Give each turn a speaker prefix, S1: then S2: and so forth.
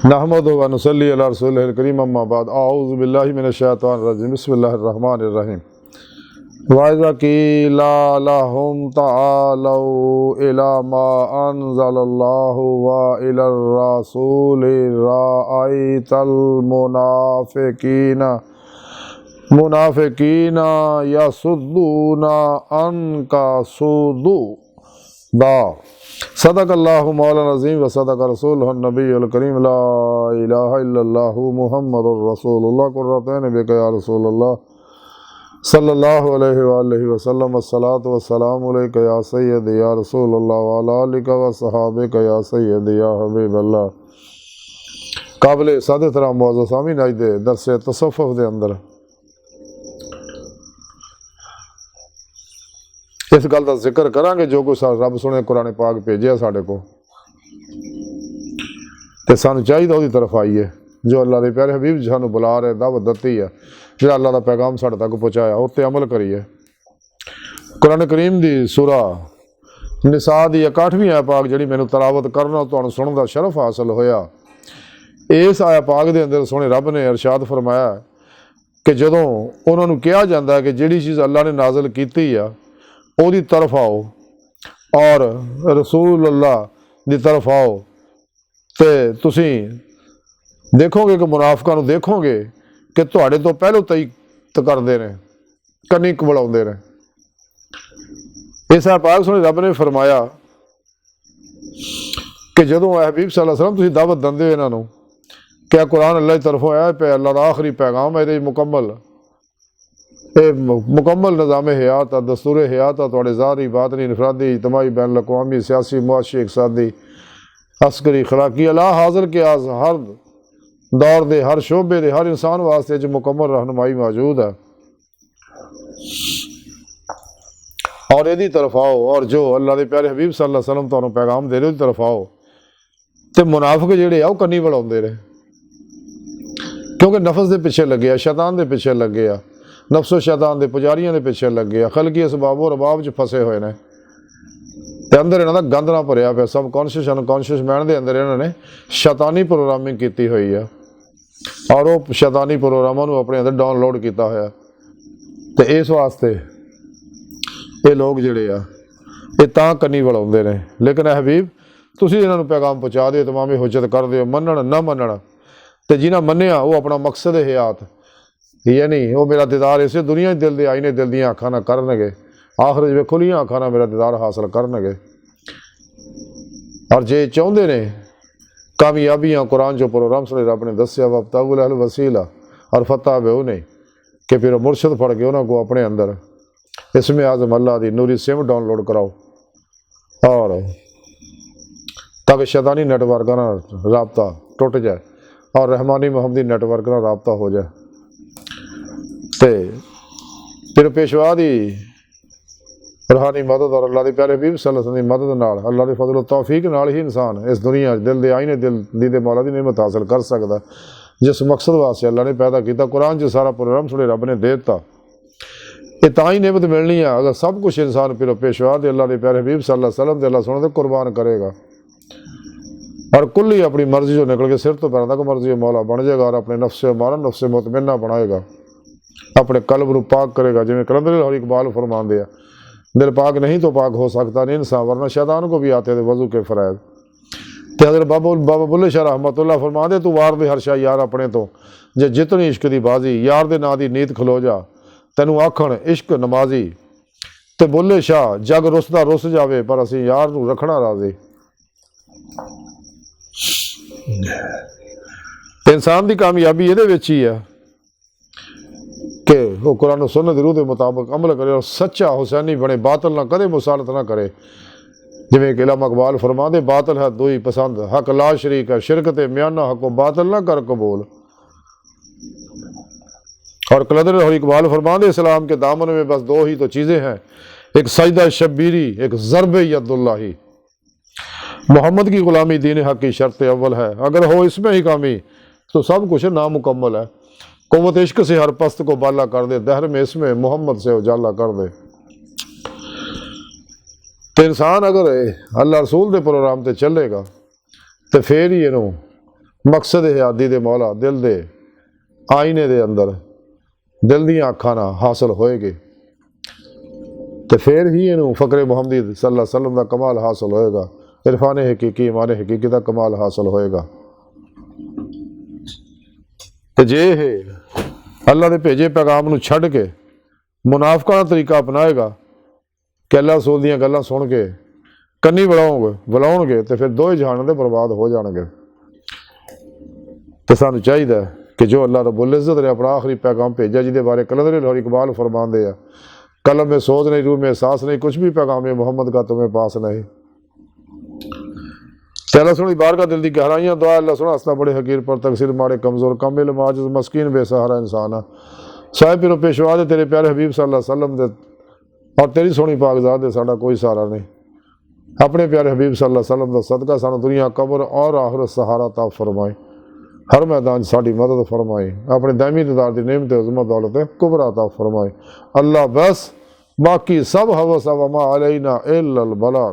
S1: नहमदुहु व नुसल्ली अला रसूलिहिल करीम अम्मा बाद अऊज़ु बिल्लाहि मिनश शैतानिर रजीम बिस्मिल्लाहिर रहमानिर रहीम व इज़ा क़ीला लहुम तआलू इला मा अनज़लल्लाहु व इलर रसूलि रअयतल मुनाफ़िक़ीना यसुद्दूना अन्का सुदूदा सदक़ल्लाहु मौलाना अज़ीम व सदक़ रसूलुहुन नबियुल करीम ला इलाहा इल्लल्लाहु मुहम्मदुर रसूलुल्लाह कुर्रतैन बिका या रसूलल्लाह सल्लल्लाहु अलैहि व आलिहि वसल्लम अस्सलातु वस्सलामु अलैका या सय्यदी या रसूलल्लाह व अला आलिका व सहाबिका या सय्यदी या हबीबल्लाह। काबिल सादत रहम मुअज़्ज़ज़ सामीन अज दे दरस तसव्वुफ़ दे अंदर इस गल का जिक्र करांगे जो कुछ रब सुने कुरान पाक भेजिया साढ़े को तो सानू चाहिए उसकी तरफ आईए जो अल्लाह के प्यारे हबीब सानू बुला रहे दावत दत्ती है जो अल्लाह का पैगाम साढ़े तक पहुँचाया उस पर अमल करिए। कुरान करीम की सूरा निसा की 61वीं आया पाक जी मैंने तलावत करना तो सुनने का शरफ हासिल होया। इस आया पाक के अंदर सोने रब ने इरशाद फरमाया कि जदों उन्होंने कहा जाता है कि जिहड़ी चीज़ अल्लाह ने नाज़िल की आ ओदी तरफ आओ और रसूल अल्लाह की तरफ आओ तो तुसी देखोगे कि मुनाफिकां नूं देखोगे कि तुहाडे तो पहलों तई करते हैं कन्नी कबलाउंदे ने। इस पाक सुने रब ने फरमाया कि जदों हबीब सल्लल्लाहु अलैहि वसल्लम तुसी दावत दिंदे हो इन्हां नूं क्या कुरान अल्लाह की तरफों आया पे अल्लाह का आखिरी पैगाम है मुकम्मल निज़ाम हयात दस्तूर हयात थोड़े ज़ाहरी बातनी इनफरादी इजतमाही बैन अक़वामी सियासी मुआशी इक़्तिसादी अस्करी अखलाकी अला हाज़िर के आज हर दौर के हर शोबे के हर इंसान वास्ते जो मुकम्मल रहनुमाई मौजूद है और यदी तरफ आओ और जो अल्लाह के प्यारे हबीब सल्लल्लाहु अलैहि वसल्लम तुहानूं पैगाम दे रहे हो तरफ आओ। तो मुनाफिक जिहड़े आ कन्नी वड़ाउंदे ने क्योंकि नफस के पिछे लगे आ शैतान के पिछे लगे आ नफसो शैतान के पुजारियों के पिछे लगे आ खलकी असबाबो रबाब च फसे हुए हैं तो अंदर इन्हों का गंद ना भरिया पे सब कॉन्शियस अनकॉन्शियस मैंड के अंदर इन्होंने शैतानी प्रोग्रामिंग की हुई है और वो शैतानी प्रोग्रामों को अपने अंदर डाउनलोड किया होया। तो इस वास्ते ये लोग जिहड़े आ ये तां कन्नी वड़ाउंदे ने लेकिन हबीब तुसीं इन्हां नूं पैगाम पहुँचा दिओ तमामी हुज्जत कर दिओ मनण ना मनण ते जिन्हां मन्निया वो अपना मकसद हयात यानी वो मेरा दीदार इसे दुनिया दिल दे आईने दिल दियाँ अखां नाल करनगे आखिर वे खुलियां अखां नाल मेरा दीदार हासिल करनगे। और जे चाहुंदे ने कामयाबियां कुरान जो प्रोग्राम सुने रब ने दस्या वब्तागुल अल वसीला और फतह बेऊ ने कि फिर मुर्शद फड़ के उन्होंने को अपने अंदर इसमें आज़म अल्लाह की नूरी सिम डाउनलोड कराओ और ताकि शैतानी नेटवर्क का राबता टुट जाए और रहमानी मोहम्मदी नेटवर्क का राबता हो जाए। तो फिर पेशवा की रूहानी मदद और अल्लाह के प्यारे हबीब सल्लल्लाहु अलैहि वसल्लम की मदद नाल अल्लाह के फजल तौफीक नाल ही इंसान इस दुनिया दिल दे आईने दिल दी मौला की नेमत हासिल कर सकता जिस मकसद वास्ते अल्लाह ने पैदा किया। कुरान च सारा प्रोग्राम सुने रब ने दे दिता ये तां ही नेमत मिलनी है अगर सब कुछ इंसान फिर पेशवा के अल्लाह के प्यारे हबीब सल्लल्लाहु अलैहि वसल्लम के अल्लाह सुने कुर्बान करेगा और कुल ही अपनी मर्जी जो निकल के सिर तो पैर तक मर्जी मौला बन जाएगा और अपने नफ्से मारा नफ्से मुतमन्ना बनाएगा अपने कल्ब को पाक करेगा। जिमें कलंदर लाहौरी इकबाल फरमाते हैं दिल पाक नहीं तो पाक हो सकता नहीं इंसान वरना शैतान को भी आते थे वजू के फ़राइज़। तो हज़रत बाबा बुल्ले शाह रहमतुल्लाह फरमाते तू वार दे हर शाह यार अपने तो जे जितनी इश्क की बाजी यार दे नां दी नीत खलो जा तैनू आखण इश्क नमाजी तो बुल्ले शाह जग रुसदा रुस जावे पर असीं यार नू रखना राजी। इंसान की कामयाबी ये ही है कि वो कुरान सुन्नत रूह के मुताबिक अमल करे और सच्चा हुसैनी बने बातल ना कदे मुसालत ना करे। जिमें कि इलामा इकबाल फरमाते बातल है दो ही पसंद हक ला शरीक है शिरकत म्याना हको बातल ना कर कबूल। और कलंदर लाहौरी इकबाल फरमाते इस्लाम के दामन में बस दो ही तो चीज़ें हैं एक सजदा शब्बीरी एक ज़रब यद्दुल्लाही। मोहम्मद की ग़ुलामी दीन हक की शर्त अव्वल है अगर हो इसमें ही कामी तो सब कुछ नामुकम्मल है। क़ुव्वत इश्क से हर पस्त को बाला कर दे दहर में इसमें मोहम्मद से उजाला कर दे। तो इंसान अगर अल्लाह रसूल के प्रोग्राम से चलेगा तो फिर ही इनू मकसद हयाती दे मौला दिल दे आईने दे अंदर दिल दी अखां नाल हासिल होएगी तो फिर ही इनू फ़क्रे मुहम्मदी सल्लल्लाहु अलैहि वसल्लम का कमाल हासिल होएगा, इरफान हकीकी ईमान हकीकी का कमाल हासिल होएगा। तो जे है अल्लाह के भेजे पैगाम नू छड्ड के मुनाफिकां दा तरीका अपनाएगा कि अल्लाह रसूल दीयां गल्लां सुन के कन्नी बुलाउणगे तो फिर दोए जहान दे बर्बाद हो जाणगे। तो सानू चाहिए कि जो अल्लाह रब्बुल इज़्ज़त ने अपना आखिरी पैगाम भेजा जिहदे बारे कलंदर लाहौरी इकबाल फरमांदे आ, कलम में सोच नहीं, रूह में एहसास नहीं, कुछ भी पैगाम मोहम्मद का तुम्हें पास नहीं। अल्लाह सुनी बार का दिल की गहराइयाँ दुआ अल्लाह सुना हंसना बड़े हकीर पर तकसीर माड़े कमज़ोर कमिल माजिज़ मस्कीन बेसहारा इंसान है। साहिब पिरो पेशवा दे तेरे प्यारे हबीब सल्लल्लाहु अलैहि वसल्लम दे और तेरी सोहनी पाकज़ात दे साडा कोई सहारा नहीं। अपने प्यारे हबीब सल्लल्लाहु अलैहि वसल्लम दा सदका सानू दुनिया कब्र और आखिरत सहारा ता फरमाए, हर मैदान साड़ी मदद फरमाए, अपने दायमी दीदार की नेमत उज़्मा दौलत कुबरा ता फरमाए। अल्लाह बस बाकी सब हवस व मा अलैना इल्लल बलाग।